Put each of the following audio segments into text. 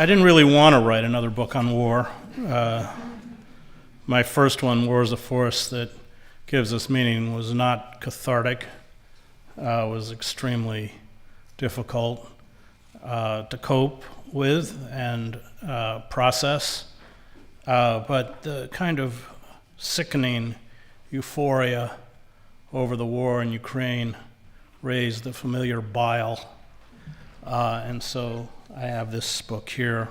I didn't really want to write another book on war. My first one, War is a Force That Gives Us Meaning, was not cathartic. Was extremely difficult to cope with and process. But the kind of sickening euphoria over the war in Ukraine raised the familiar bile. And so I have this book here.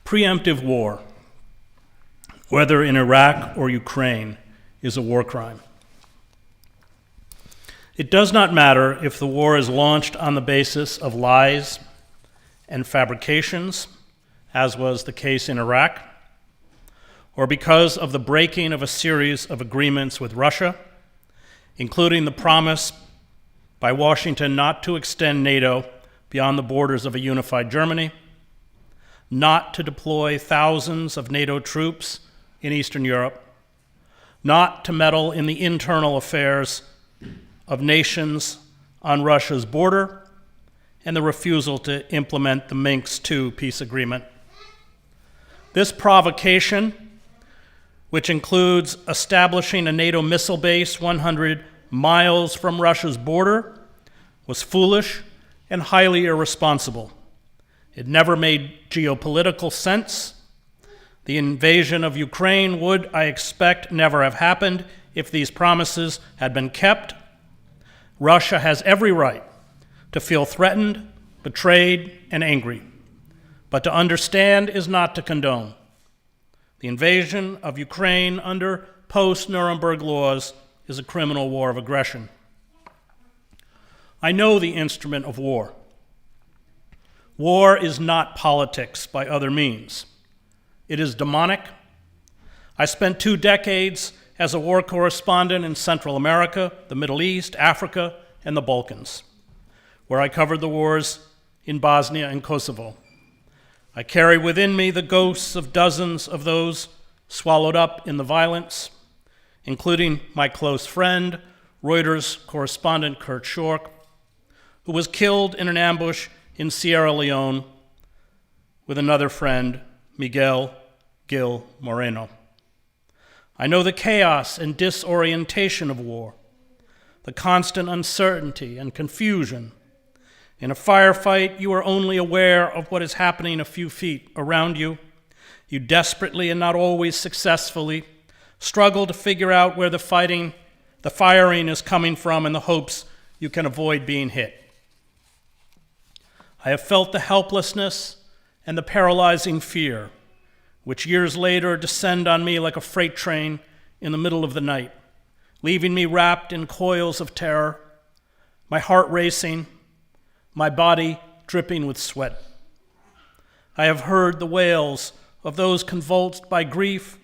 Preemptive war, whether in Iraq or Ukraine, is a war crime. It does not matter if the war is launched on the basis of lies and fabrications, as was the case in Iraq, or because of the breaking of a series of agreements with Russia, including the promise by Washington not to extend NATO beyond the borders of a unified Germany, not to deploy thousands of NATO troops in Eastern Europe, not to meddle in the internal affairs of nations on Russia's border, and the refusal to implement the Minsk II peace agreement. This provocation, which includes establishing a NATO missile base 100 miles from Russia's border, was foolish and highly irresponsible. It never made geopolitical sense. The invasion of Ukraine would, I expect, never have happened if these promises had been kept. Russia has every right to feel threatened, betrayed, and angry. But to understand is not to condone. The invasion of Ukraine under post-Nuremberg laws is a criminal war of aggression. I know the instrument of war. War is not politics by other means. It is demonic. I spent 2 decades as a war correspondent in Central America, the Middle East, Africa, and the Balkans, where I covered the wars in Bosnia and Kosovo. I carry within me the ghosts of dozens of those swallowed up in the violence, including my close friend, Reuters correspondent Kurt Schork, who was killed in an ambush in Sierra Leone with another friend, Miguel Gil Moreno. I know the chaos and disorientation of war, the constant uncertainty and confusion. In a firefight, you are only aware of what is happening a few feet around you. You desperately and not always successfully struggle to figure out where the firing is coming from in the hopes you can avoid being hit. I have felt the helplessness and the paralyzing fear, which years later descend on me like a freight train in the middle of the night, leaving me wrapped in coils of terror, my heart racing, my body dripping with sweat. I have heard the wails of those convulsed by grief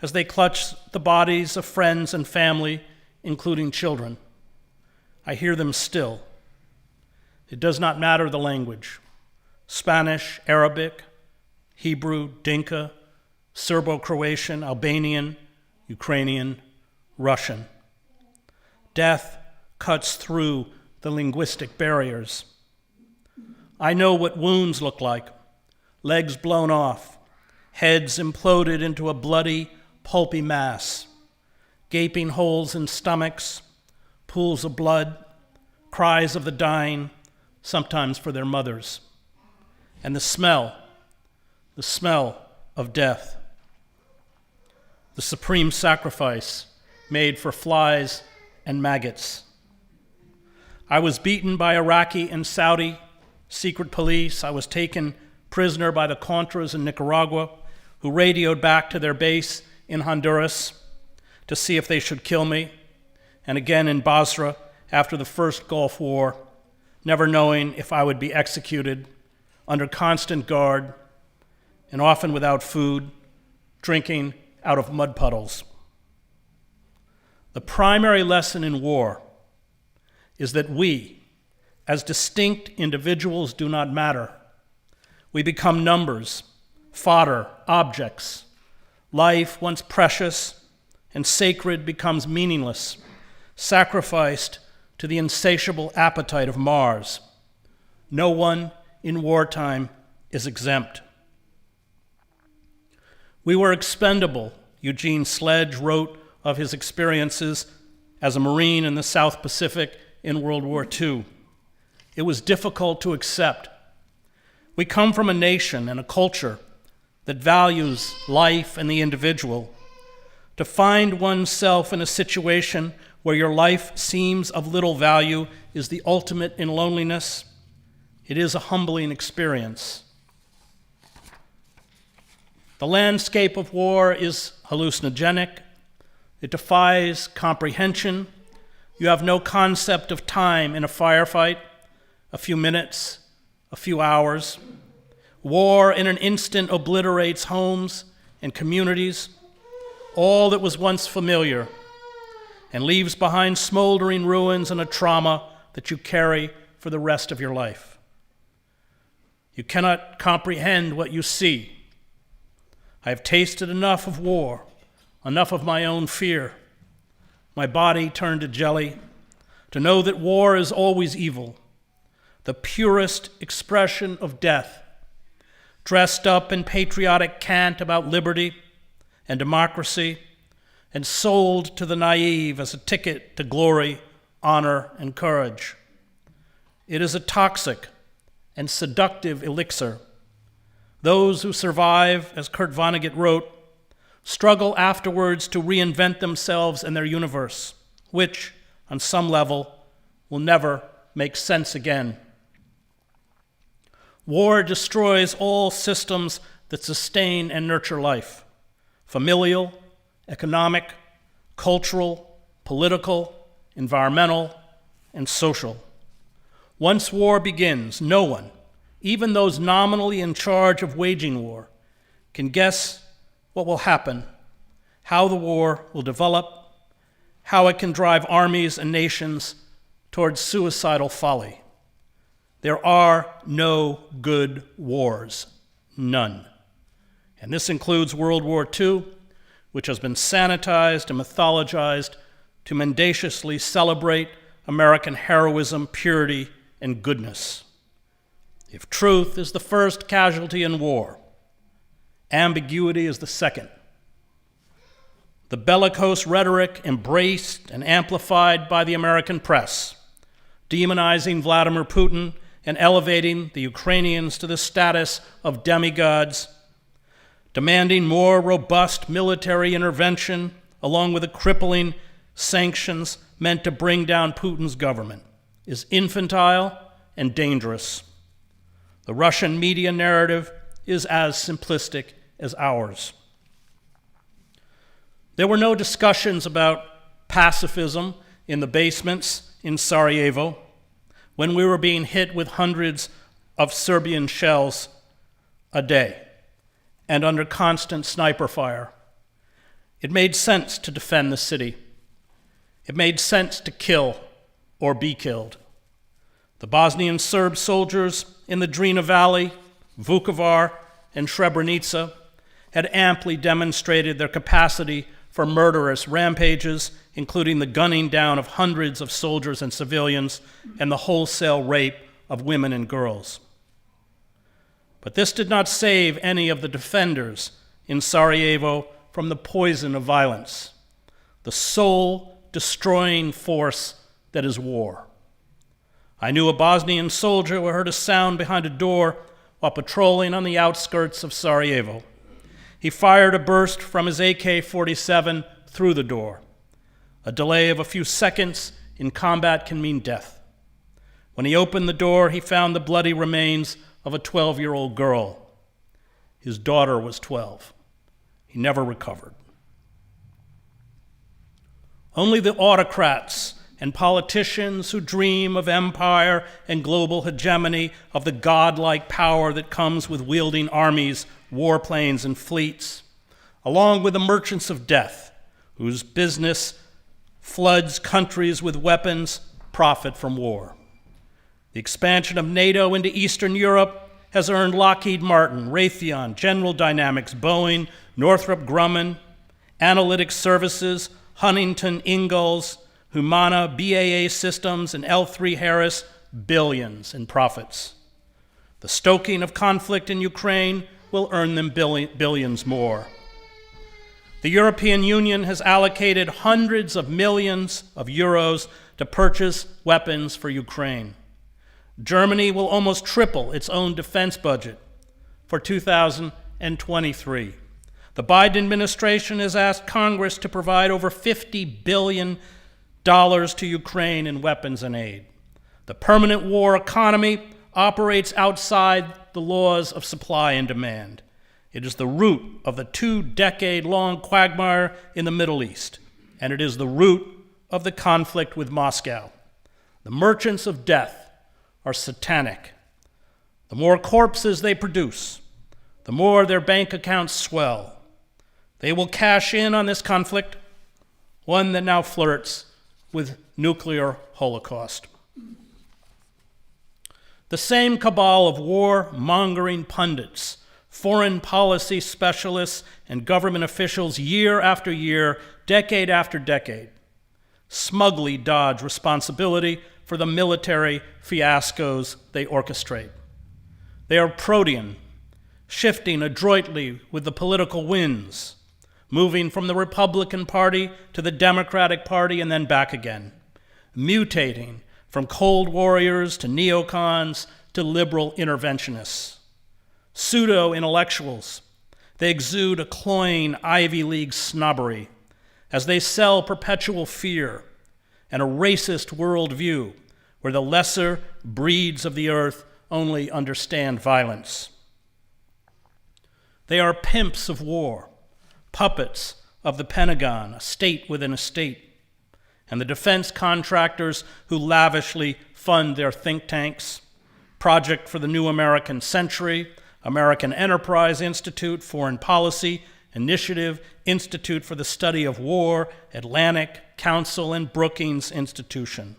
as they clutch the bodies of friends and family, including children. I hear them still. It does not matter the language: Spanish, Arabic, Hebrew, Dinka, Serbo-Croatian, Albanian, Ukrainian, Russian. Death cuts through the linguistic barriers. I know what wounds look like: legs blown off, heads imploded into a bloody, pulpy mass, gaping holes in stomachs, pools of blood, cries of the dying, sometimes for their mothers, and the smell of death, the supreme sacrifice made for flies and maggots. I was beaten by Iraqi and Saudi secret police. I was taken prisoner by the Contras in Nicaragua, who radioed back to their base in Honduras to see if they should kill me, and again in Basra after the first Gulf War, never knowing if I would be executed, under constant guard, and often without food, drinking out of mud puddles. The primary lesson in war is that we, as distinct individuals, do not matter. We become numbers, fodder, objects. Life, once precious and sacred, becomes meaningless, sacrificed to the insatiable appetite of Mars. No one in wartime is exempt. We were expendable, Eugene Sledge wrote of his experiences as a Marine in the South Pacific in World War II. It was difficult to accept. We come from a nation and a culture that values life and the individual. To find oneself in a situation where your life seems of little value is the ultimate in loneliness. It is a humbling experience. The landscape of war is hallucinogenic. It defies comprehension. You have no concept of time in a firefight, a few minutes, a few hours. War in an instant obliterates homes and communities, all that was once familiar, and leaves behind smoldering ruins and a trauma that you carry for the rest of your life. You cannot comprehend what you see. I have tasted enough of war, enough of my own fear. My body turned to jelly, to know that war is always evil, the purest expression of death, dressed up in patriotic cant about liberty and democracy, and sold to the naive as a ticket to glory, honor, and courage. It is a toxic and seductive elixir. Those who survive, as Kurt Vonnegut wrote, struggle afterwards to reinvent themselves and their universe, which, on some level, will never make sense again. War destroys all systems that sustain and nurture life: familial, economic, cultural, political, environmental, and social. Once war begins, no one, even those nominally in charge of waging war, can guess what will happen, how the war will develop, how it can drive armies and nations towards suicidal folly. There are no good wars, none. And this includes World War II, which has been sanitized and mythologized to mendaciously celebrate American heroism, purity, and goodness. If truth is the first casualty in war, ambiguity is the second. The bellicose rhetoric embraced and amplified by the American press, demonizing Vladimir Putin and elevating the Ukrainians to the status of demigods, demanding more robust military intervention, along with the crippling sanctions meant to bring down Putin's government, is infantile and dangerous. The Russian media narrative is as simplistic as ours. There were no discussions about pacifism in the basements in Sarajevo when we were being hit with hundreds of Serbian shells a day and under constant sniper fire. It made sense to defend the city. It made sense to kill or be killed. The Bosnian Serb soldiers in the Drina Valley, Vukovar, and Srebrenica had amply demonstrated their capacity for murderous rampages, including the gunning down of hundreds of soldiers and civilians and the wholesale rape of women and girls. But this did not save any of the defenders in Sarajevo from the poison of violence, the soul-destroying force that is war. I knew a Bosnian soldier who heard a sound behind a door while patrolling on the outskirts of Sarajevo. He fired a burst from his AK-47 through the door. A delay of a few seconds in combat can mean death. When he opened the door, he found the bloody remains of a 12-year-old girl. His daughter was 12. He never recovered. Only the autocrats and politicians who dream of empire and global hegemony, of the godlike power that comes with wielding armies, warplanes, and fleets, along with the merchants of death, whose business floods countries with weapons, profit from war. The expansion of NATO into Eastern Europe has earned Lockheed Martin, Raytheon, General Dynamics, Boeing, Northrop Grumman, Analytic Services, Huntington Ingalls, Humana, BAA Systems, and L3 Harris, billions in profits. The stoking of conflict in Ukraine will earn them billions more. The European Union has allocated hundreds of millions of euros to purchase weapons for Ukraine. Germany will almost triple its own defense budget for 2023. The Biden administration has asked Congress to provide over $50 billion to Ukraine in weapons and aid. The permanent war economy operates outside the laws of supply and demand. It is the root of the 2-decade-long quagmire in the Middle East, and it is the root of the conflict with Moscow. The merchants of death are satanic. The more corpses they produce, the more their bank accounts swell. They will cash in on this conflict, one that now flirts with nuclear holocaust. The same cabal of war-mongering pundits, foreign policy specialists, and government officials year after year, decade after decade, smugly dodge responsibility for the military fiascos they orchestrate. They are protean, shifting adroitly with the political winds, moving from the Republican Party to the Democratic Party and then back again, mutating from cold warriors to neocons to liberal interventionists. Pseudo-intellectuals, they exude a cloying Ivy League snobbery as they sell perpetual fear and a racist worldview where the lesser breeds of the earth only understand violence. They are pimps of war, puppets of the Pentagon, a state within a state, and the defense contractors who lavishly fund their think tanks, Project for the New American Century, American Enterprise Institute, Foreign Policy, Initiative, Institute for the Study of War, Atlantic Council, and Brookings Institution.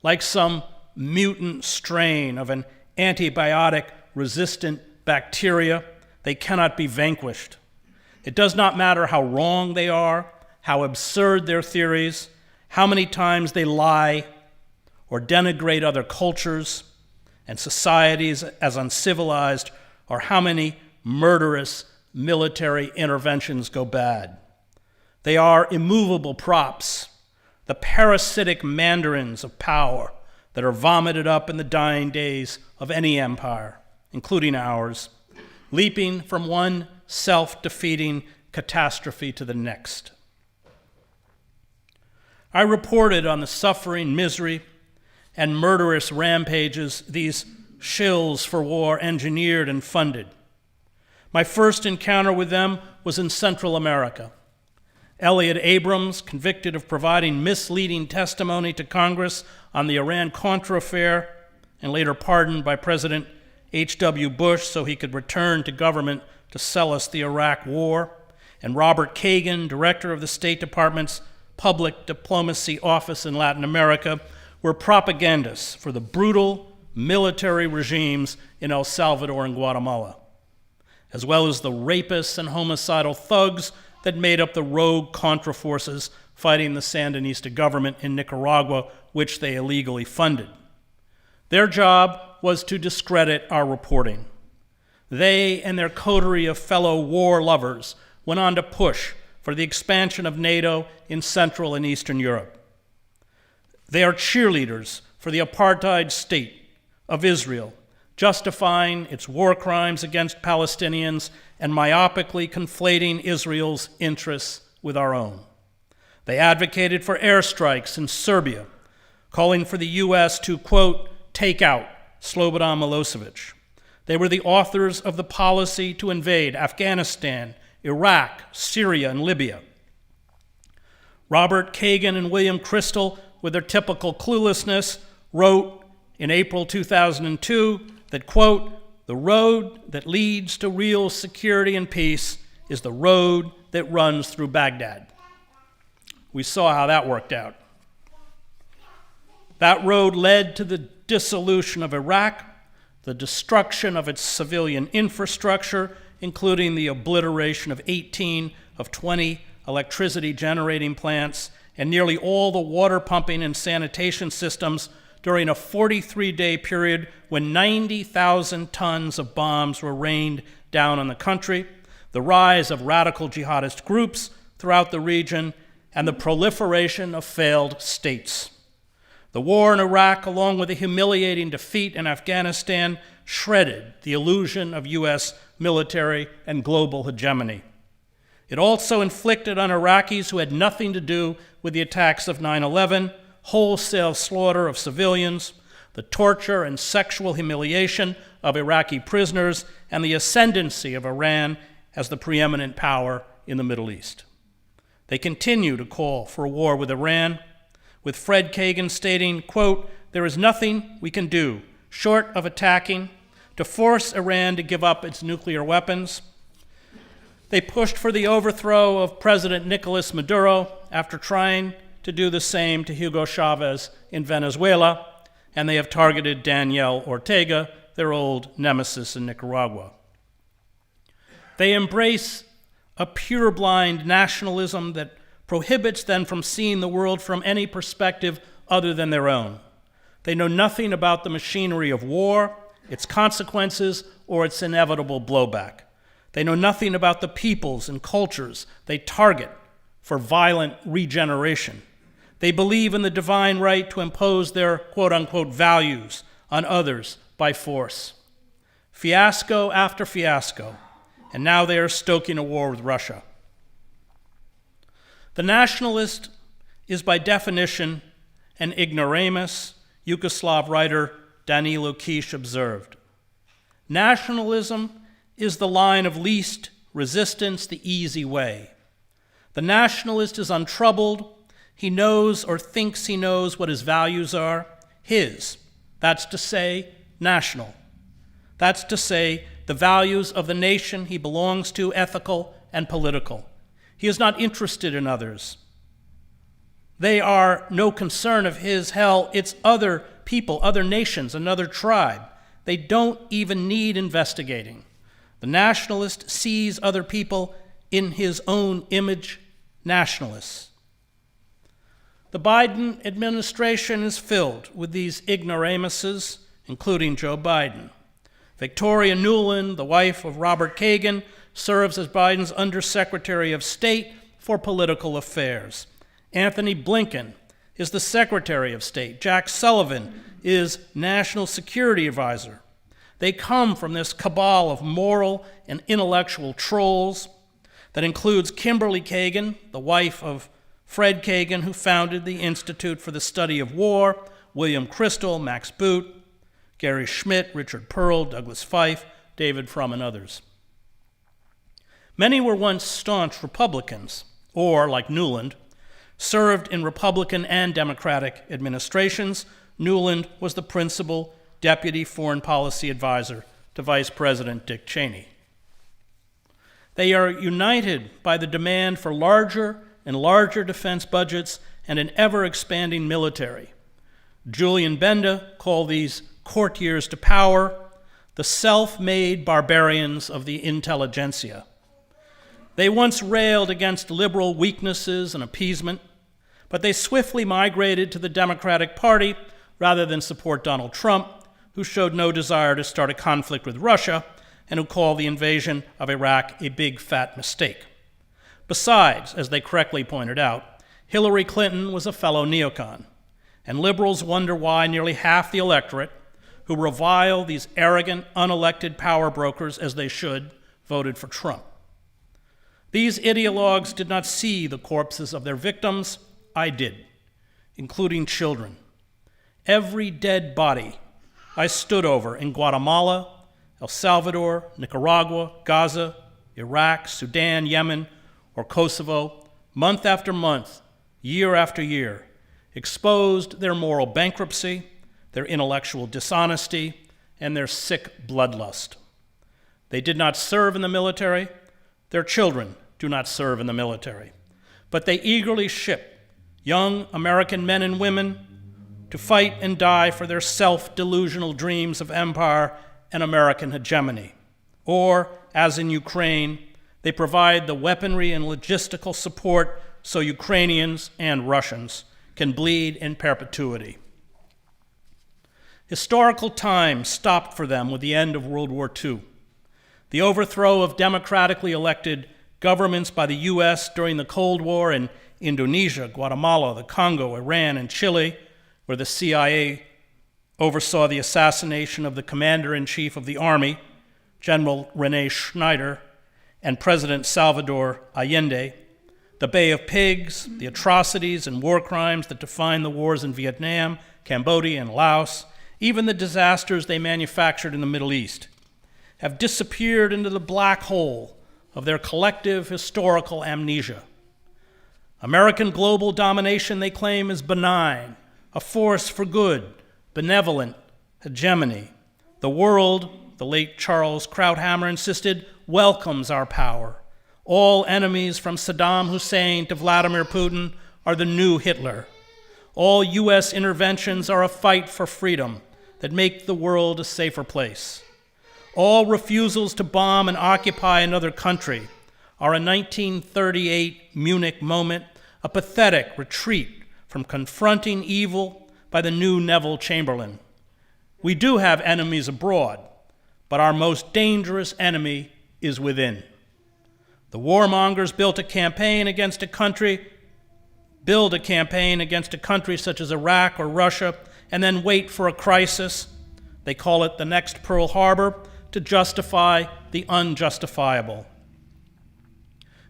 Like some mutant strain of an antibiotic-resistant bacteria, they cannot be vanquished. It does not matter how wrong they are, how absurd their theories, how many times they lie or denigrate other cultures and societies as uncivilized, or how many murderous military interventions go bad. They are immovable props, the parasitic mandarins of power that are vomited up in the dying days of any empire, including ours, leaping from one self-defeating catastrophe to the next. I reported on the suffering, misery, and murderous rampages these shills for war engineered and funded. My first encounter with them was in Central America. Elliot Abrams, convicted of providing misleading testimony to Congress on the Iran-Contra affair, and later pardoned by President H.W. Bush so he could return to government to sell us the Iraq War, and Robert Kagan, director of the State Department's Public Diplomacy Office in Latin America, were propagandists for the brutal military regimes in El Salvador and Guatemala, as well as the rapists and homicidal thugs that made up the rogue Contra forces fighting the Sandinista government in Nicaragua, which they illegally funded. Their job was to discredit our reporting. They and their coterie of fellow war lovers went on to push for the expansion of NATO in Central and Eastern Europe. They are cheerleaders for the apartheid state of Israel, justifying its war crimes against Palestinians and myopically conflating Israel's interests with our own. They advocated for airstrikes in Serbia, calling for the U.S. to, quote, take out Slobodan Milosevic. They were the authors of the policy to invade Afghanistan, Iraq, Syria, and Libya. Robert Kagan and William Kristol, with their typical cluelessness, wrote in April 2002 that, quote, the road that leads to real security and peace is the road that runs through Baghdad. We saw how that worked out. That road led to the dissolution of Iraq, the destruction of its civilian infrastructure, including the obliteration of 18 of 20 electricity generating plants, and nearly all the water pumping and sanitation systems during a 43-day period when 90,000 tons of bombs were rained down on the country, the rise of radical jihadist groups throughout the region, and the proliferation of failed states. The war in Iraq, along with a humiliating defeat in Afghanistan, shredded the illusion of U.S. military and global hegemony. It also inflicted on Iraqis who had nothing to do with the attacks of 9/11, wholesale slaughter of civilians, the torture and sexual humiliation of Iraqi prisoners, and the ascendancy of Iran as the preeminent power in the Middle East. They continue to call for a war with Iran, with Fred Kagan stating, quote, "There is nothing we can do short of attacking to force Iran to give up its nuclear weapons." They pushed for the overthrow of President Nicolas Maduro after trying to do the same to Hugo Chavez in Venezuela, and they have targeted Daniel Ortega, their old nemesis in Nicaragua. They embrace a pure-blind nationalism that prohibits them from seeing the world from any perspective other than their own. They know nothing about the machinery of war, its consequences, or its inevitable blowback. They know nothing about the peoples and cultures they target for violent regeneration. They believe in the divine right to impose their quote-unquote values on others by force. Fiasco after fiasco, and now they are stoking a war with Russia. The nationalist is by definition an ignoramus, Yugoslav writer Danilo Kish observed. Nationalism is the line of least resistance, the easy way. The nationalist is untroubled. He knows or thinks he knows what his values are, his. That's to say, national. That's to say, the values of the nation he belongs to, ethical and political. He is not interested in others. They are no concern of his. Hell, it's other people, other nations, another tribe. They don't even need investigating. The nationalist sees other people in his own image, nationalists. The Biden administration is filled with these ignoramuses, including Joe Biden. Victoria Nuland, the wife of Robert Kagan, serves as Biden's Undersecretary of State for Political Affairs. Anthony Blinken is the Secretary of State. Jack Sullivan is National Security Advisor. They come from this cabal of moral and intellectual trolls that includes Kimberly Kagan, the wife of Fred Kagan, who founded the Institute for the Study of War, William Crystal, Max Boot, Gary Schmidt, Richard Pearl, Douglas Fife, David Frum, and others. Many were once staunch Republicans, or, like Nuland, served in Republican and Democratic administrations. Nuland was the principal deputy foreign policy advisor to Vice President Dick Cheney. They are united by the demand for larger and larger defense budgets and an ever-expanding military. Julian Benda called these courtiers to power the self-made barbarians of the intelligentsia. They once railed against liberal weaknesses and appeasement, but they swiftly migrated to the Democratic Party rather than support Donald Trump, who showed no desire to start a conflict with Russia and who called the invasion of Iraq a big fat mistake. Besides, as they correctly pointed out, Hillary Clinton was a fellow neocon, and liberals wonder why nearly half the electorate, who revile these arrogant, unelected power brokers as they should, voted for Trump. These ideologues did not see the corpses of their victims. I did, including children. Every dead body I stood over in Guatemala, El Salvador, Nicaragua, Gaza, Iraq, Sudan, Yemen, or Kosovo, month after month, year after year, exposed their moral bankruptcy, their intellectual dishonesty, and their sick bloodlust. They did not serve in the military. Their children do not serve in the military. But they eagerly ship young American men and women to fight and die for their self-delusional dreams of empire and American hegemony. Or, as in Ukraine, they provide the weaponry and logistical support so Ukrainians and Russians can bleed in perpetuity. Historical time stopped for them with the end of World War II. The overthrow of democratically elected governments by the U.S. during the Cold War in Indonesia, Guatemala, the Congo, Iran, and Chile, where the CIA oversaw the assassination of the commander-in-chief of the Army, General René Schneider, and President Salvador Allende, the Bay of Pigs, the atrocities and war crimes that define the wars in Vietnam, Cambodia, and Laos, even the disasters they manufactured in the Middle East, have disappeared into the black hole of their collective historical amnesia. American global domination, they claim, is benign, a force for good, benevolent hegemony. The world, the late Charles Krauthammer insisted, welcomes our power. All enemies from Saddam Hussein to Vladimir Putin are the new Hitler. All U.S. interventions are a fight for freedom that make the world a safer place. All refusals to bomb and occupy another country are a 1938 Munich moment, a pathetic retreat from confronting evil by the new Neville Chamberlain. We do have enemies abroad, but our most dangerous enemy is within. The warmongers build a campaign against a country such as Iraq or Russia, and then wait for a crisis, they call it the next Pearl Harbor, to justify the unjustifiable.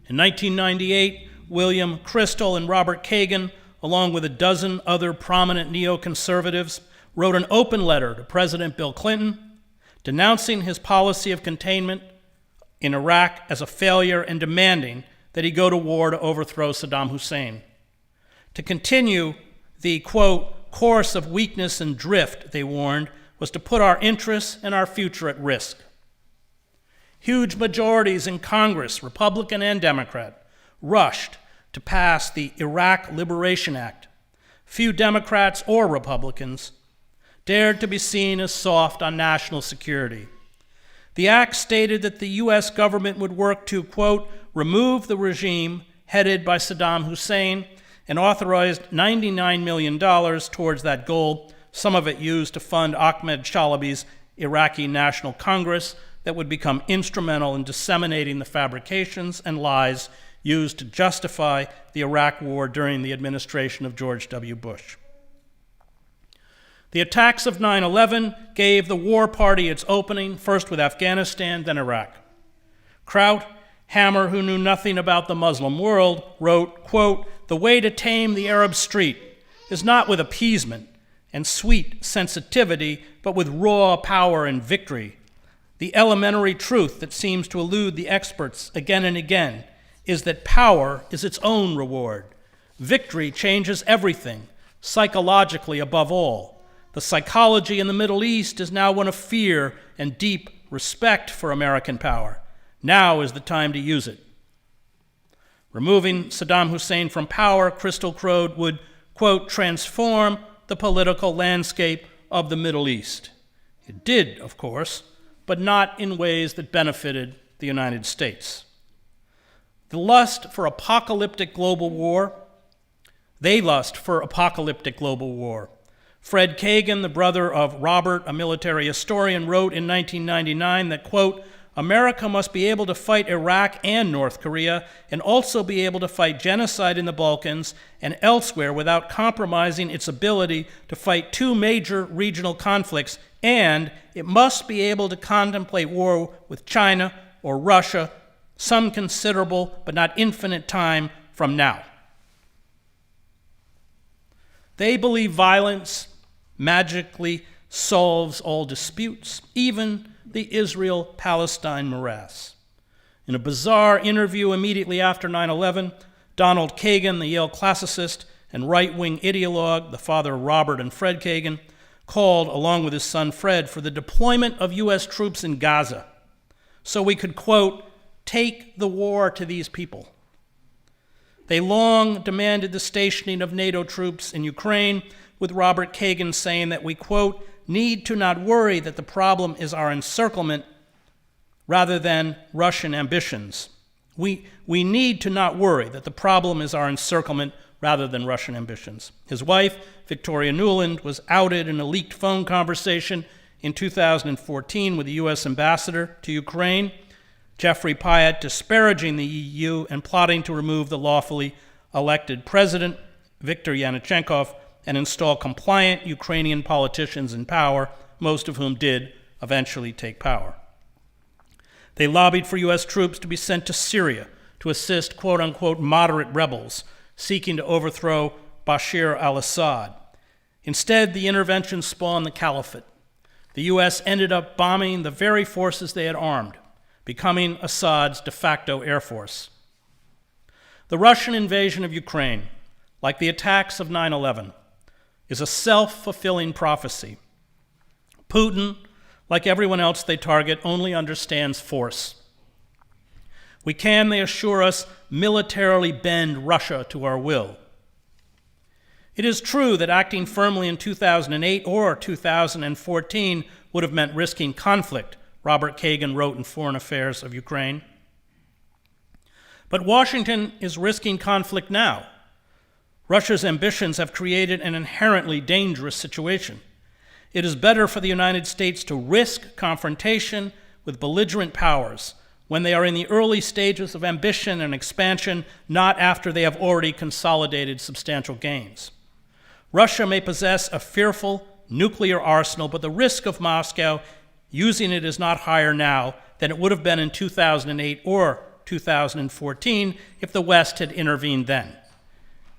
In 1998, William Kristol and Robert Kagan, along with a dozen other prominent neoconservatives, wrote an open letter to President Bill Clinton denouncing his policy of containment in Iraq as a failure and demanding that he go to war to overthrow Saddam Hussein. To continue the, quote, course of weakness and drift, they warned, was to put our interests and our future at risk. Huge majorities in Congress, Republican and Democrat, rushed to pass the Iraq Liberation Act. Few Democrats or Republicans dared to be seen as soft on national security. The act stated that the U.S. government would work to, quote, remove the regime headed by Saddam Hussein, and authorized $99 million towards that goal, some of it used to fund Ahmed Chalabi's Iraqi National Congress that would become instrumental in disseminating the fabrications and lies used to justify the Iraq War during the administration of George W. Bush. The attacks of 9/11 gave the war party its opening, first with Afghanistan, then Iraq. Krauthammer, who knew nothing about the Muslim world, wrote, quote, the way to tame the Arab street is not with appeasement and sweet sensitivity, but with raw power and victory. The elementary truth that seems to elude the experts again and again is that power is its own reward. Victory changes everything, psychologically above all. The psychology in the Middle East is now one of fear and deep respect for American power. Now is the time to use it. Removing Saddam Hussein from power, Kristol crowed, would, quote, transform the political landscape of the Middle East. It did, of course, but not in ways that benefited the United States. The lust for apocalyptic global war, they lust for apocalyptic global war. Fred Kagan, the brother of Robert, a military historian, wrote in 1999 that, quote, America must be able to fight Iraq and North Korea and also be able to fight genocide in the Balkans and elsewhere without compromising its ability to fight two major regional conflicts, and it must be able to contemplate war with China or Russia some considerable but not infinite time from now. They believe violence magically solves all disputes, even the Israel-Palestine morass. In a bizarre interview immediately after 9/11, Donald Kagan, the Yale classicist and right-wing ideologue, the father of Robert and Fred Kagan, called, along with his son Fred, for the deployment of U.S. troops in Gaza so we could, quote, take the war to these people. They long demanded the stationing of NATO troops in Ukraine, with Robert Kagan saying that we, quote, need to not worry that the problem is our encirclement rather than Russian ambitions. We need to not worry that the problem is our encirclement rather than Russian ambitions. His wife, Victoria Nuland, was outed in a leaked phone conversation in 2014 with the U.S. ambassador to Ukraine, Jeffrey Pyatt, disparaging the EU and plotting to remove the lawfully elected president, Viktor Yanukovych, and install compliant Ukrainian politicians in power, most of whom did eventually take power. They lobbied for U.S. troops to be sent to Syria to assist quote-unquote moderate rebels seeking to overthrow Bashar al-Assad. Instead, the intervention spawned the caliphate. The U.S. ended up bombing the very forces they had armed, becoming Assad's de facto air force. The Russian invasion of Ukraine, like the attacks of 9/11, is a self-fulfilling prophecy. Putin, like everyone else they target, only understands force. We can, they assure us, militarily bend Russia to our will. It is true that acting firmly in 2008 or 2014 would have meant risking conflict, Robert Kagan wrote in Foreign Affairs of Ukraine. But Washington is risking conflict now. Russia's ambitions have created an inherently dangerous situation. It is better for the United States to risk confrontation with belligerent powers when they are in the early stages of ambition and expansion, not after they have already consolidated substantial gains. Russia may possess a fearful nuclear arsenal, but the risk of Moscow using it is not higher now than it would have been in 2008 or 2014 if the West had intervened then.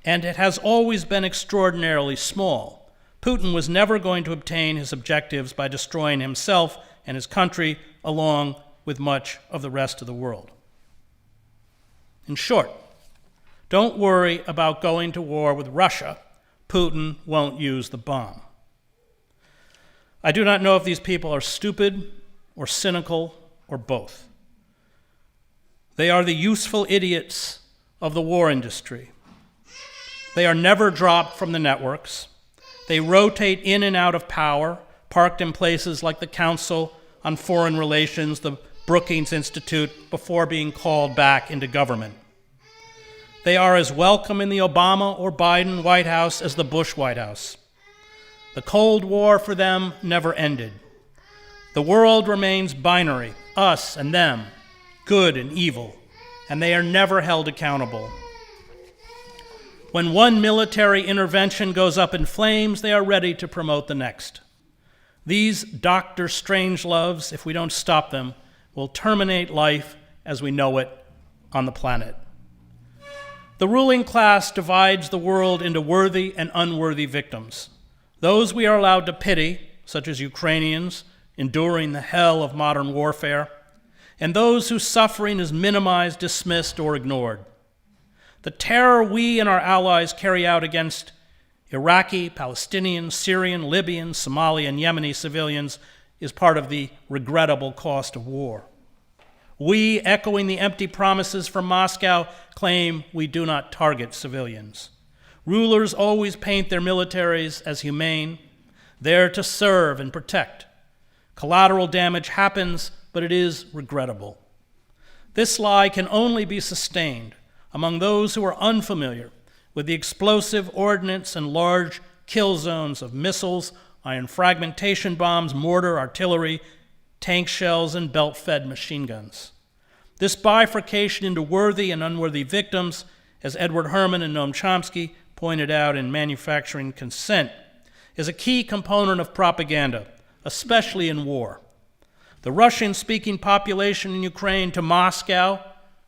And it has always been extraordinarily small. Putin was never going to obtain his objectives by destroying himself and his country along with much of the rest of the world. In short, don't worry about going to war with Russia. Putin won't use the bomb. I do not know if these people are stupid or cynical or both. They are the useful idiots of the war industry. They are never dropped from the networks. They rotate in and out of power, parked in places like the Council on Foreign Relations, the Brookings Institute, before being called back into government. They are as welcome in the Obama or Biden White House as the Bush White House. The Cold War for them never ended. The world remains binary, us and them, good and evil, and they are never held accountable. When one military intervention goes up in flames, they are ready to promote the next. These Dr. Strangeloves, if we don't stop them, will terminate life as we know it on the planet. The ruling class divides the world into worthy and unworthy victims. Those we are allowed to pity, such as Ukrainians enduring the hell of modern warfare, and those whose suffering is minimized, dismissed, or ignored. The terror we and our allies carry out against Iraqi, Palestinian, Syrian, Libyan, Somali, and Yemeni civilians is part of the regrettable cost of war. We, echoing the empty promises from Moscow, claim we do not target civilians. Rulers always paint their militaries as humane, there to serve and protect. Collateral damage happens, but it is regrettable. This lie can only be sustained among those who are unfamiliar with the explosive ordnance and large kill zones of missiles, iron fragmentation bombs, mortar, artillery, tank shells, and belt-fed machine guns. This bifurcation into worthy and unworthy victims, as Edward Herman and Noam Chomsky pointed out in Manufacturing Consent, is a key component of propaganda, especially in war. The Russian-speaking population in Ukraine to Moscow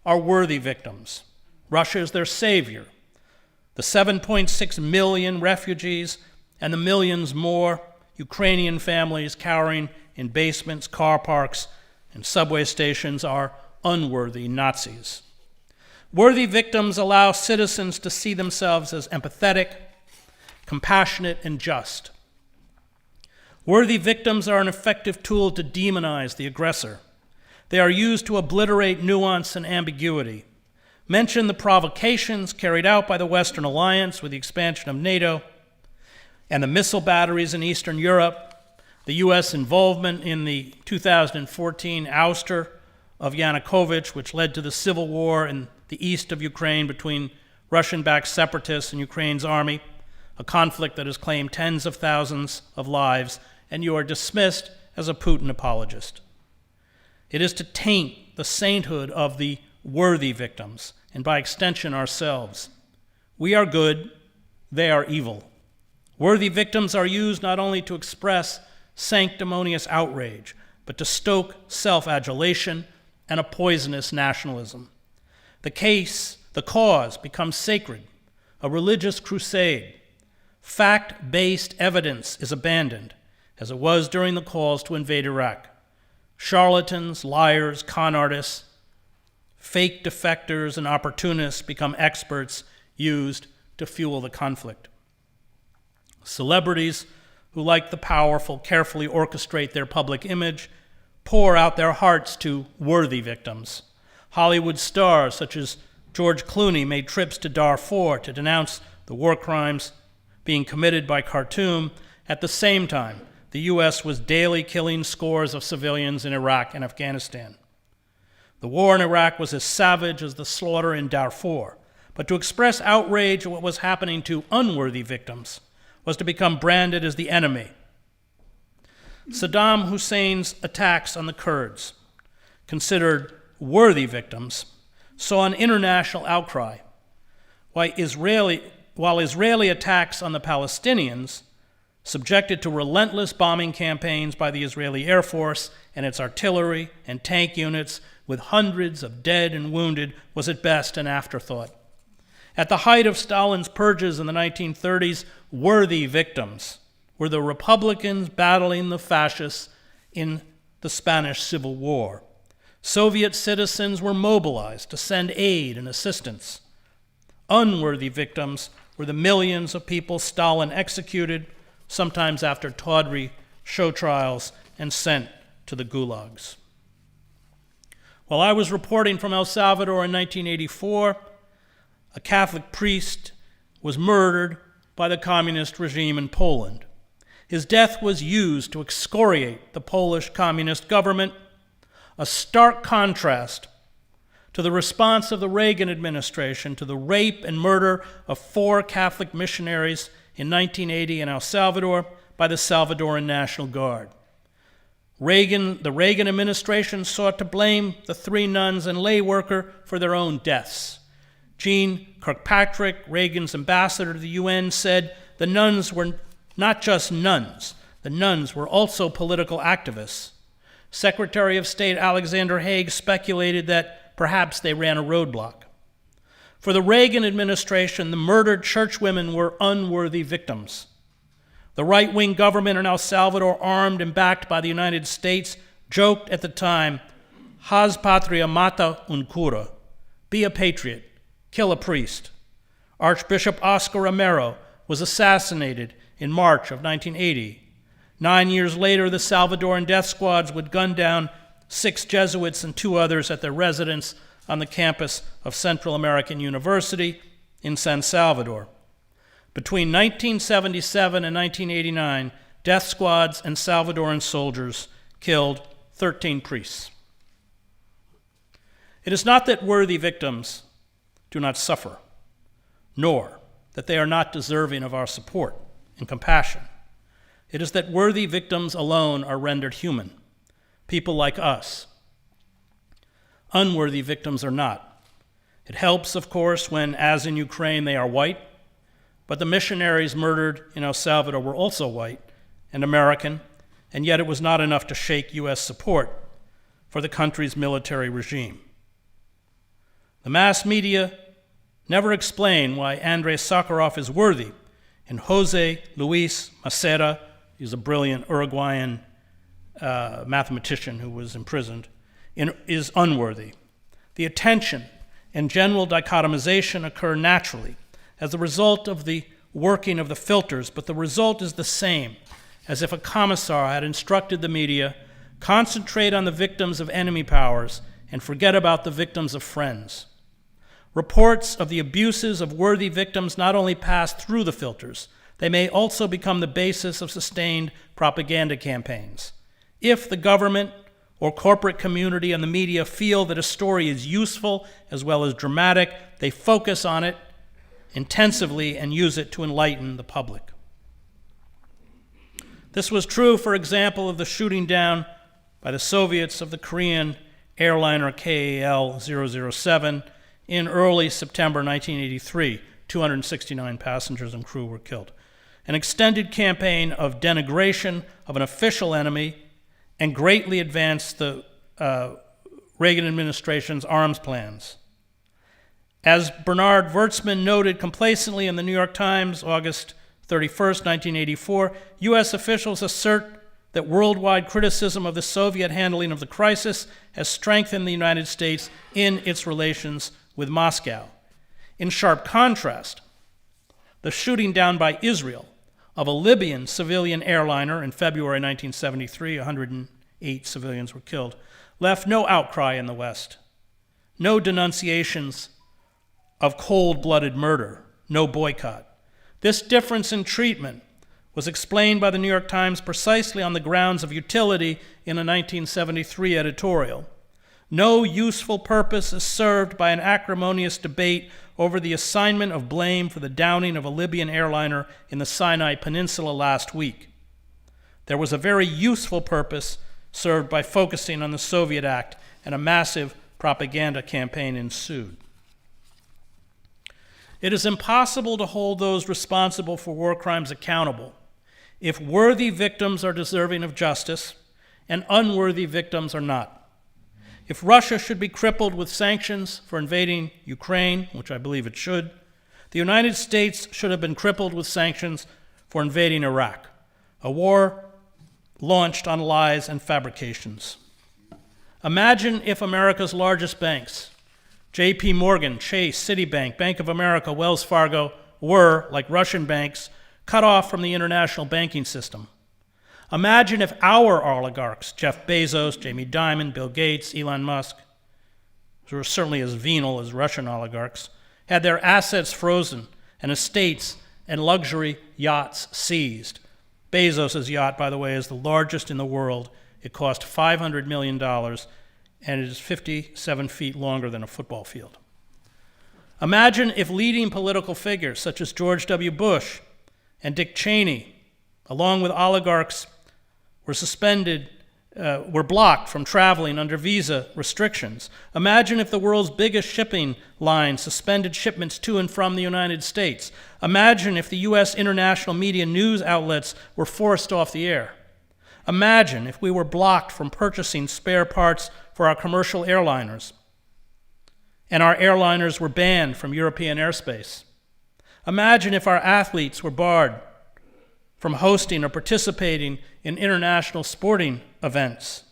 are worthy victims. Russia is their savior. The 7.6 million refugees and the millions more Ukrainian families cowering in basements, car parks, and subway stations are unworthy Nazis. Worthy victims allow citizens to see themselves as empathetic, compassionate, and just. Worthy victims are an effective tool to demonize the aggressor. They are used to obliterate nuance and ambiguity. Mention the provocations carried out by the Western Alliance with the expansion of NATO and the missile batteries in Eastern Europe, the U.S. involvement in the 2014 ouster of Yanukovych, which led to the civil war in the east of Ukraine between Russian-backed separatists and Ukraine's army, a conflict that has claimed tens of thousands of lives, and you are dismissed as a Putin apologist. It is to taint the sainthood of the worthy victims, and by extension ourselves. We are good, they are evil. Worthy victims are used not only to express sanctimonious outrage, but to stoke self-adulation and a poisonous nationalism. The cause becomes sacred, a religious crusade. Fact-based evidence is abandoned, as it was during the calls to invade Iraq. Charlatans, liars, con artists, fake defectors, and opportunists become experts used to fuel the conflict. Celebrities who, like the powerful, carefully orchestrate their public image, pour out their hearts to worthy victims. Hollywood stars such as George Clooney made trips to Darfur to denounce the war crimes being committed by Khartoum. At the same time, the U.S. was daily killing scores of civilians in Iraq and Afghanistan. The war in Iraq was as savage as the slaughter in Darfur, but to express outrage at what was happening to unworthy victims was to become branded as the enemy. Saddam Hussein's attacks on the Kurds, considered worthy victims, saw an international outcry, while Israeli attacks on the Palestinians, subjected to relentless bombing campaigns by the Israeli Air Force and its artillery and tank units with hundreds of dead and wounded, was at best an afterthought. At the height of Stalin's purges in the 1930s, worthy victims were the Republicans battling the fascists in the Spanish Civil War. Soviet citizens were mobilized to send aid and assistance. Unworthy victims were the millions of people Stalin executed, sometimes after tawdry show trials, and sent to the gulags. While I was reporting from El Salvador in 1984, a Catholic priest was murdered by the communist regime in Poland. His death was used to excoriate the Polish communist government, a stark contrast to the response of the Reagan administration to the rape and murder of 4 Catholic missionaries in 1980 in El Salvador by the Salvadoran National Guard. The Reagan administration sought to blame the 3 nuns and lay worker for their own deaths. Jean Kirkpatrick, Reagan's ambassador to the UN, said the nuns were not just nuns, the nuns were also political activists. Secretary of State Alexander Haig speculated that perhaps they ran a roadblock. For the Reagan administration, the murdered churchwomen were unworthy victims. The right-wing government in El Salvador, armed and backed by the United States, joked at the time, "Haz patria mata un cura," be a patriot, kill a priest. Archbishop Oscar Romero was assassinated in March of 1980. 9 years later, the Salvadoran death squads would gun down 6 Jesuits and 2 others at their residence on the campus of Central American University in San Salvador. Between 1977 and 1989, death squads and Salvadoran soldiers killed 13 priests. It is not that worthy victims do not suffer, nor that they are not deserving of our support and compassion. It is that worthy victims alone are rendered human, people like us. Unworthy victims are not. It helps, of course, when, as in Ukraine, they are white, but the missionaries murdered in El Salvador were also white and American, and yet it was not enough to shake U.S. support for the country's military regime. The mass media never explain why Andrei Sakharov is worthy and Jose Luis Macera, he's a brilliant Uruguayan mathematician who was imprisoned, is unworthy. The attention and general dichotomization occur naturally as a result of the working of the filters, but the result is the same, as if a commissar had instructed the media, concentrate on the victims of enemy powers and forget about the victims of friends. Reports of the abuses of worthy victims not only pass through the filters, they may also become the basis of sustained propaganda campaigns. If the government or corporate community and the media feel that a story is useful as well as dramatic, they focus on it intensively and use it to enlighten the public. This was true, for example, of the shooting down by the Soviets of the Korean airliner KAL-007 in early September 1983. 269 passengers and crew were killed. An extended campaign of denigration of an official enemy and greatly advanced the Reagan administration's arms plans. As Bernard Wertzman noted complacently in the New York Times, August 31st, 1984, U.S. officials assert that worldwide criticism of the Soviet handling of the crisis has strengthened the United States in its relations with Moscow. In sharp contrast, the shooting down by Israel of a Libyan civilian airliner in February 1973, 108 civilians were killed, left no outcry in the West, no denunciations of cold-blooded murder, no boycott. This difference in treatment was explained by the New York Times precisely on the grounds of utility in a 1973 editorial. No useful purpose is served by an acrimonious debate over the assignment of blame for the downing of a Libyan airliner in the Sinai Peninsula last week. There was a very useful purpose served by focusing on the Soviet act, and a massive propaganda campaign ensued. It is impossible to hold those responsible for war crimes accountable if worthy victims are deserving of justice and unworthy victims are not. If Russia should be crippled with sanctions for invading Ukraine, which I believe it should, the United States should have been crippled with sanctions for invading Iraq, a war launched on lies and fabrications. Imagine if America's largest banks, J.P. Morgan, Chase, Citibank, Bank of America, Wells Fargo, were, like Russian banks, cut off from the international banking system. Imagine if our oligarchs, Jeff Bezos, Jamie Dimon, Bill Gates, Elon Musk, who are certainly as venal as Russian oligarchs, had their assets frozen and estates and luxury yachts seized. Bezos' yacht, by the way, is the largest in the world. It cost $500 million, and it is 57 feet longer than a football field. Imagine if leading political figures such as George W. Bush and Dick Cheney, along with oligarchs, were blocked from traveling under visa restrictions. Imagine if the world's biggest shipping line suspended shipments to and from the United States. Imagine if the U.S. international media news outlets were forced off the air. Imagine if we were blocked from purchasing spare parts for our commercial airliners, and our airliners were banned from European airspace. Imagine if our athletes were barred from hosting or participating in international sporting events.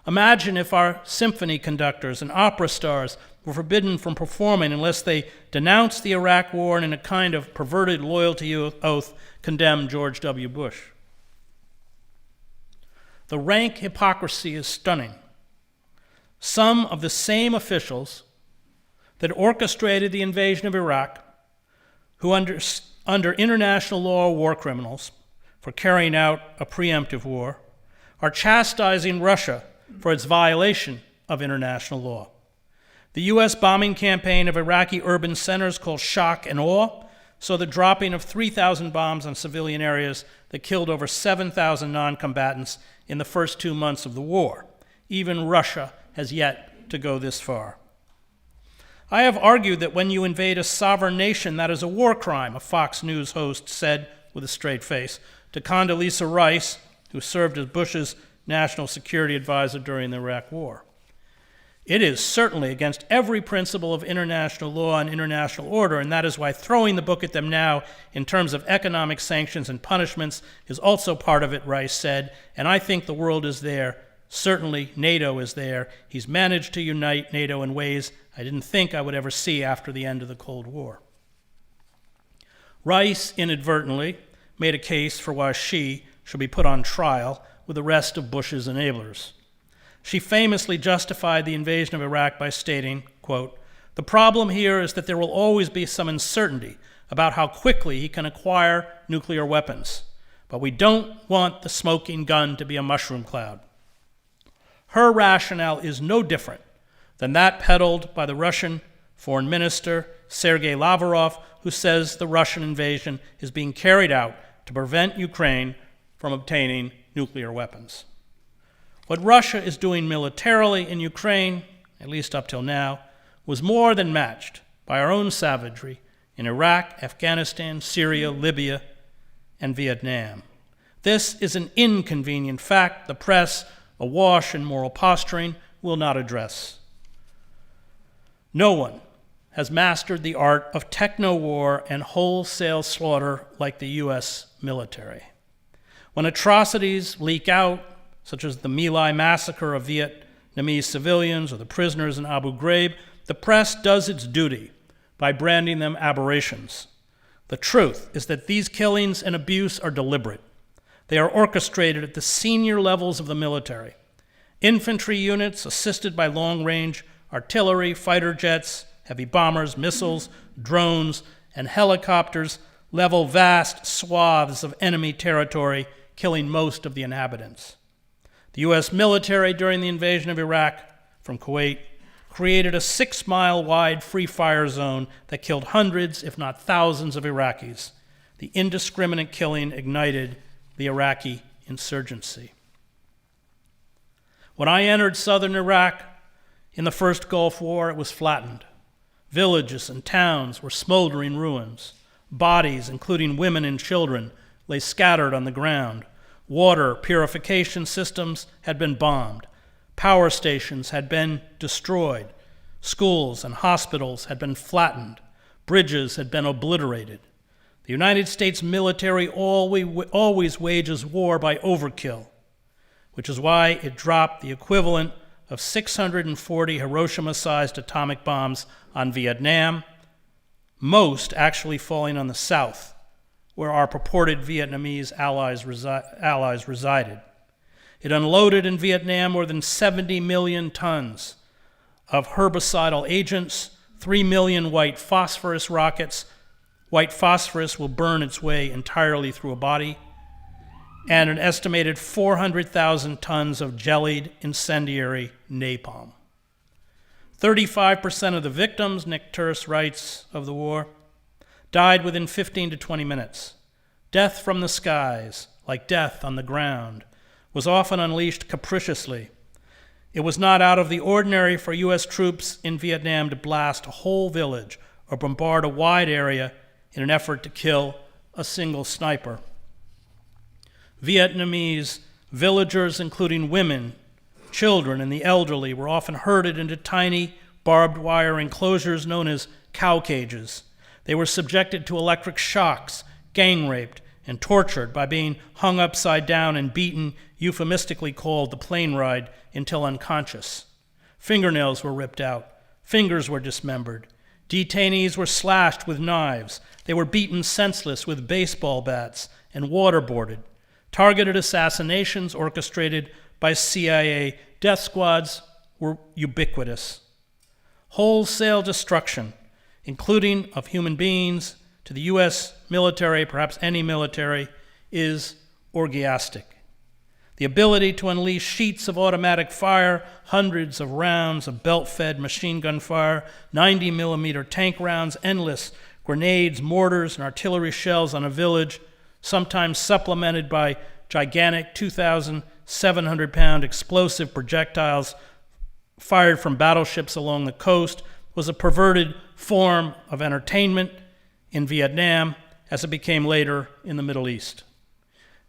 Imagine if our symphony conductors and opera stars were forbidden from performing unless they denounced the Iraq War and in a kind of perverted loyalty oath condemned George W. Bush. The rank hypocrisy is stunning. Some of the same officials that orchestrated the invasion of Iraq, who under international law are war criminals for carrying out a preemptive war, are chastising Russia for its violation of international law. The U.S. bombing campaign of Iraqi urban centers called Shock and Awe saw the dropping of 3,000 bombs on civilian areas that killed over 7,000 non-combatants in the first 2 months of the war. Even Russia has yet to go this far. I have argued that when you invade a sovereign nation, that is a war crime, a Fox News host said with a straight face to Condoleezza Rice, who served as Bush's national security advisor during the Iraq War. It is certainly against every principle of international law and international order, and that is why throwing the book at them now in terms of economic sanctions and punishments is also part of it, Rice said, and I think the world is there. Certainly NATO is there. He's managed to unite NATO in ways I didn't think I would ever see after the end of the Cold War. Rice inadvertently made a case for why she should be put on trial with the rest of Bush's enablers. She famously justified the invasion of Iraq by stating, quote, "The problem here is that there will always be some uncertainty about how quickly he can acquire nuclear weapons, but we don't want the smoking gun to be a mushroom cloud." Her rationale is no different than that peddled by the Russian Foreign Minister Sergei Lavrov, who says the Russian invasion is being carried out to prevent Ukraine from obtaining nuclear weapons. What Russia is doing militarily in Ukraine, at least up till now, was more than matched by our own savagery in Iraq, Afghanistan, Syria, Libya, and Vietnam. This is an inconvenient fact the press, awash in moral posturing, will not address. No one has mastered the art of techno-war and wholesale slaughter like the U.S. military. When atrocities leak out, such as the My Lai massacre of Vietnamese civilians or the prisoners in Abu Ghraib, the press does its duty by branding them aberrations. The truth is that these killings and abuse are deliberate. They are orchestrated at the senior levels of the military. Infantry units assisted by long-range artillery, fighter jets, heavy bombers, missiles, drones, and helicopters level vast swaths of enemy territory, killing most of the inhabitants. The U.S. military during the invasion of Iraq from Kuwait created a 6-mile-wide free fire zone that killed hundreds, if not thousands, of Iraqis. The indiscriminate killing ignited the Iraqi insurgency. When I entered southern Iraq in the first Gulf War, it was flattened. Villages and towns were smoldering ruins. Bodies, including women and children, lay scattered on the ground. Water purification systems had been bombed. Power stations had been destroyed. Schools and hospitals had been flattened. Bridges had been obliterated. The United States military always wages war by overkill, which is why it dropped the equivalent of 640 Hiroshima-sized atomic bombs on Vietnam, most actually falling on the South, where our purported Vietnamese allies resided. It unloaded in Vietnam more than 70 million tons of herbicidal agents, 3 million white phosphorus rockets. White phosphorus will burn its way entirely through a body, and an estimated 400,000 tons of jellied incendiary napalm. 35% of the victims, Nick Turse writes of the war, died within 15 to 20 minutes. Death from the skies, like death on the ground, was often unleashed capriciously. It was not out of the ordinary for U.S. troops in Vietnam to blast a whole village or bombard a wide area in an effort to kill a single sniper. Vietnamese villagers, including women, children, and the elderly, were often herded into tiny barbed wire enclosures known as cow cages. They were subjected to electric shocks, gang raped, and tortured by being hung upside down and beaten, euphemistically called the plane ride, until unconscious. Fingernails were ripped out. Fingers were dismembered. Detainees were slashed with knives. They were beaten senseless with baseball bats and waterboarded. Targeted assassinations orchestrated by CIA death squads were ubiquitous. Wholesale destruction, including of human beings, to the U.S. military, perhaps any military, is orgiastic. The ability to unleash sheets of automatic fire, hundreds of rounds of belt-fed machine gun fire, 90-millimeter tank rounds, endless grenades, mortars, and artillery shells on a village, sometimes supplemented by gigantic 2,700-pound explosive projectiles fired from battleships along the coast, was a perverted form of entertainment in Vietnam, as it became later in the Middle East.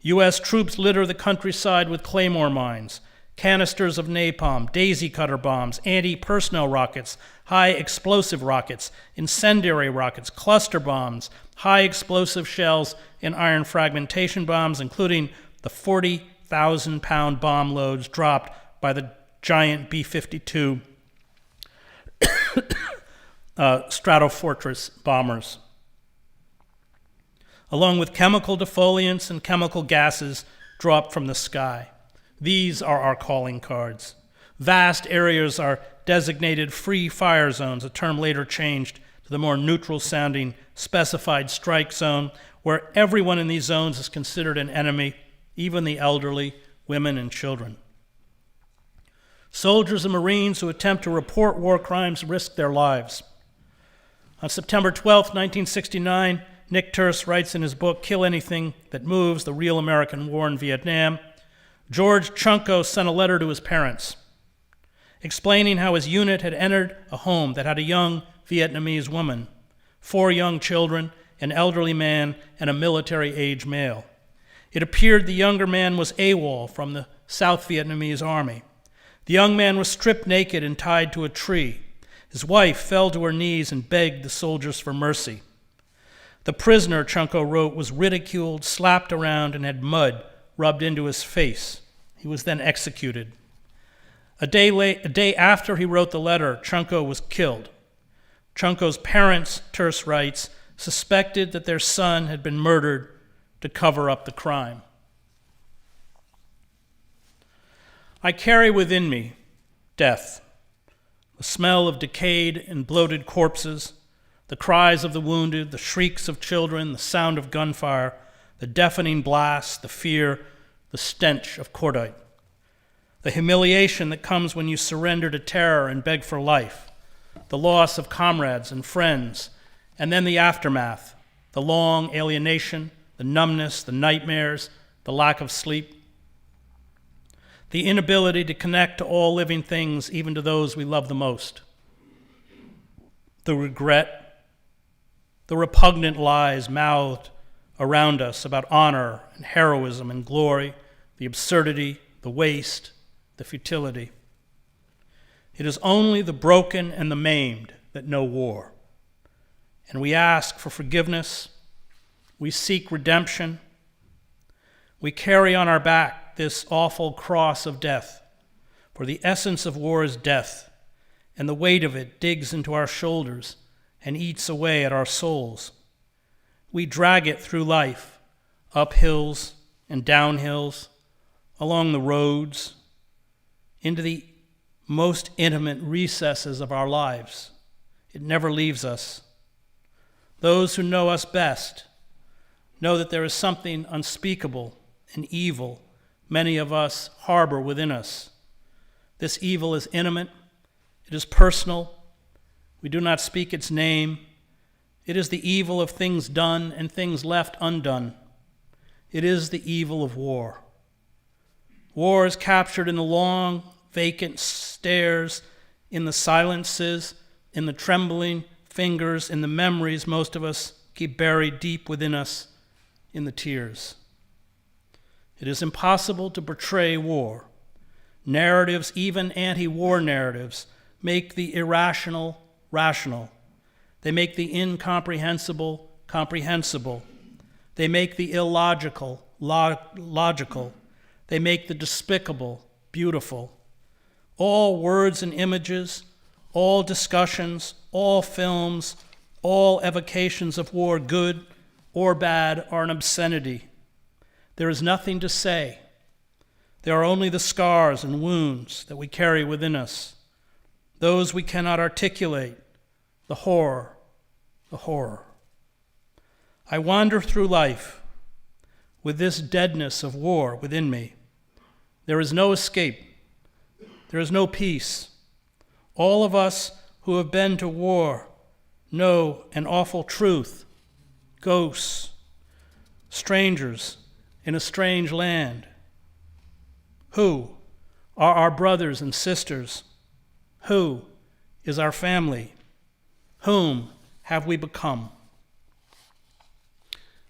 U.S. troops litter the countryside with claymore mines, canisters of napalm, daisy cutter bombs, anti-personnel rockets, high explosive rockets, incendiary rockets, cluster bombs, high explosive shells, and iron fragmentation bombs, including the 40,000-pound bomb loads dropped by the giant B-52 Stratofortress bombers, along with chemical defoliants and chemical gases dropped from the sky. These are our calling cards. Vast areas are designated free fire zones, a term later changed to the more neutral-sounding specified strike zone, where everyone in these zones is considered an enemy, even the elderly, women, and children. Soldiers and Marines who attempt to report war crimes risk their lives. On September 12, 1969, Nick Turse writes in his book, Kill Anything That Moves, The Real American War in Vietnam, George Chunko sent a letter to his parents, explaining how his unit had entered a home that had a young Vietnamese woman, 4 young children, an elderly man, and a military-age male. It appeared the younger man was AWOL from the South Vietnamese Army. The young man was stripped naked and tied to a tree. His wife fell to her knees and begged the soldiers for mercy. The prisoner, Chunko wrote, was ridiculed, slapped around, and had mud rubbed into his face. He was then executed. A day after he wrote the letter, Chunko was killed. Chunko's parents, Turse writes, suspected that their son had been murdered to cover up the crime. I carry within me death, the smell of decayed and bloated corpses, the cries of the wounded, the shrieks of children, the sound of gunfire, the deafening blast, the fear, the stench of cordite, the humiliation that comes when you surrender to terror and beg for life, the loss of comrades and friends, and then the aftermath, the long alienation, the numbness, the nightmares, the lack of sleep, the inability to connect to all living things, even to those we love the most, the regret, the repugnant lies mouthed around us about honor and heroism and glory, the absurdity, the waste, the futility. It is only the broken and the maimed that know war. And we ask for forgiveness. We seek redemption. We carry on our back this awful cross of death, for the essence of war is death, and the weight of it digs into our shoulders and eats away at our souls. We drag it through life, up hills and down hills, along the roads, into the most intimate recesses of our lives. It never leaves us. Those who know us best know that there is something unspeakable and evil many of us harbor within us. This evil is intimate. It is personal. We do not speak its name. It is the evil of things done and things left undone. It is the evil of war. War is captured in the long, vacant stares, in the silences, in the trembling fingers, in the memories most of us keep buried deep within us, in the tears. It is impossible to portray war. Narratives, even anti-war narratives, make the irrational rational. They make the incomprehensible comprehensible. They make the illogical logical. They make the despicable beautiful. All words and images, all discussions, all films, all evocations of war, good or bad, are an obscenity. There is nothing to say. There are only the scars and wounds that we carry within us, those we cannot articulate, the horror. I wander through life with this deadness of war within me. There is no escape. There is no peace. All of us who have been to war know an awful truth. Ghosts, strangers in a strange land. Who are our brothers and sisters? Who is our family? Whom have we become?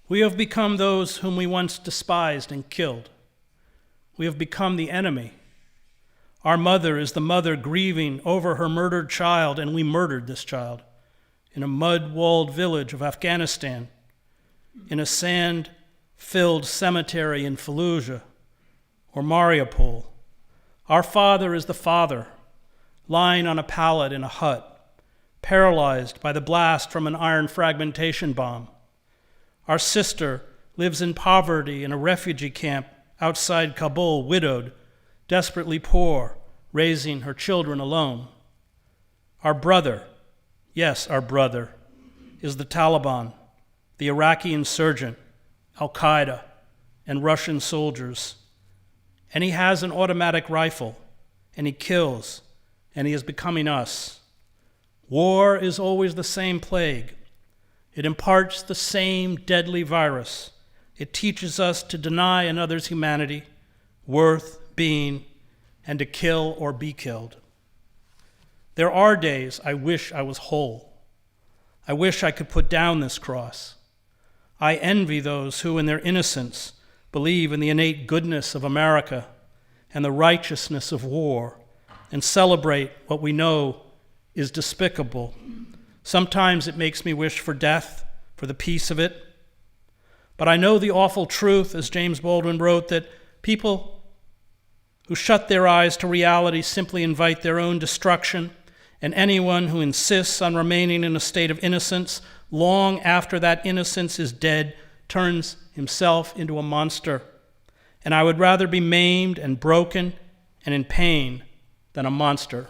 We have become those whom we once despised and killed. We have become the enemy. Our mother is the mother grieving over her murdered child, and we murdered this child in a mud-walled village of Afghanistan, in a sand-filled cemetery in Fallujah or Mariupol. Our father is the father, lying on a pallet in a hut, paralyzed by the blast from an iron fragmentation bomb. Our sister lives in poverty in a refugee camp outside Kabul, widowed, desperately poor, raising her children alone. Our brother, yes, our brother, is the Taliban, the Iraqi insurgent, Al-Qaeda, and Russian soldiers. And he has an automatic rifle, and he kills, and he is becoming us. War is always the same plague. It imparts the same deadly virus. It teaches us to deny another's humanity, worth, being, and to kill or be killed. There are days I wish I was whole. I wish I could put down this cross. I envy those who, in their innocence, believe in the innate goodness of America and the righteousness of war, and celebrate what we know is despicable. Sometimes it makes me wish for death, for the peace of it. But I know the awful truth, as James Baldwin wrote, that people who shut their eyes to reality simply invite their own destruction, and anyone who insists on remaining in a state of innocence long after that innocence is dead turns himself into a monster. And I would rather be maimed and broken and in pain than a monster.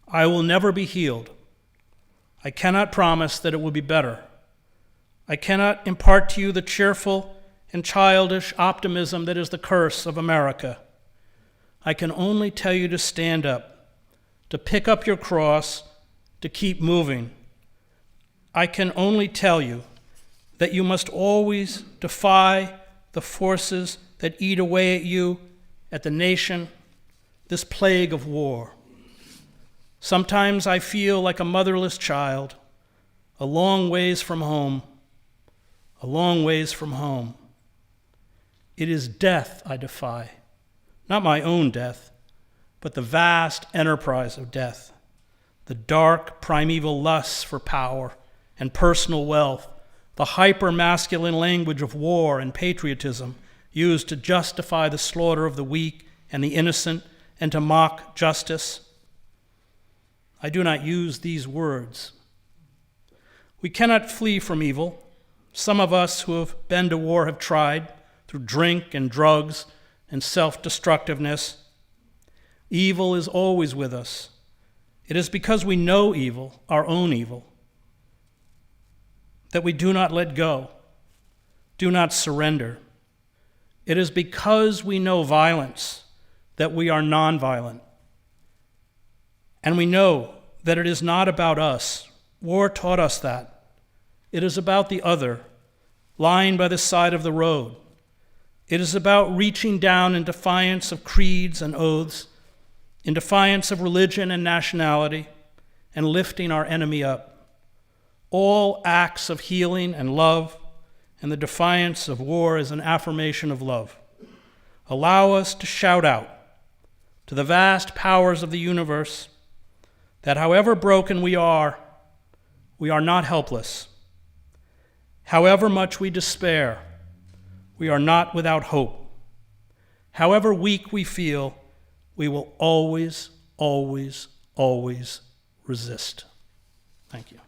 I will never be healed. I cannot promise that it will be better. I cannot impart to you the cheerful and childish optimism that is the curse of America. I can only tell you to stand up, to pick up your cross, to keep moving. I can only tell you that you must always defy the forces that eat away at you, at the nation, this plague of war. Sometimes I feel like a motherless child, a long ways from home, a long ways from home. It is death I defy, not my own death, but the vast enterprise of death, the dark primeval lusts for power and personal wealth, the hyper-masculine language of war and patriotism used to justify the slaughter of the weak and the innocent and to mock justice. I do not use these words. We cannot flee from evil. Some of us who have been to war have tried through drink and drugs and self-destructiveness. Evil is always with us. It is because we know evil, our own evil, that we do not let go, do not surrender. It is because we know violence that we are nonviolent. And we know that it is not about us. War taught us that. It is about the other, lying by the side of the road. It is about reaching down in defiance of creeds and oaths, in defiance of religion and nationality, and lifting our enemy up. All acts of healing and love, and the defiance of war is an affirmation of love. Allow us to shout out to the vast powers of the universe that however broken we are not helpless. However much we despair, we are not without hope. However weak we feel, we will always, always, always resist. Thank you.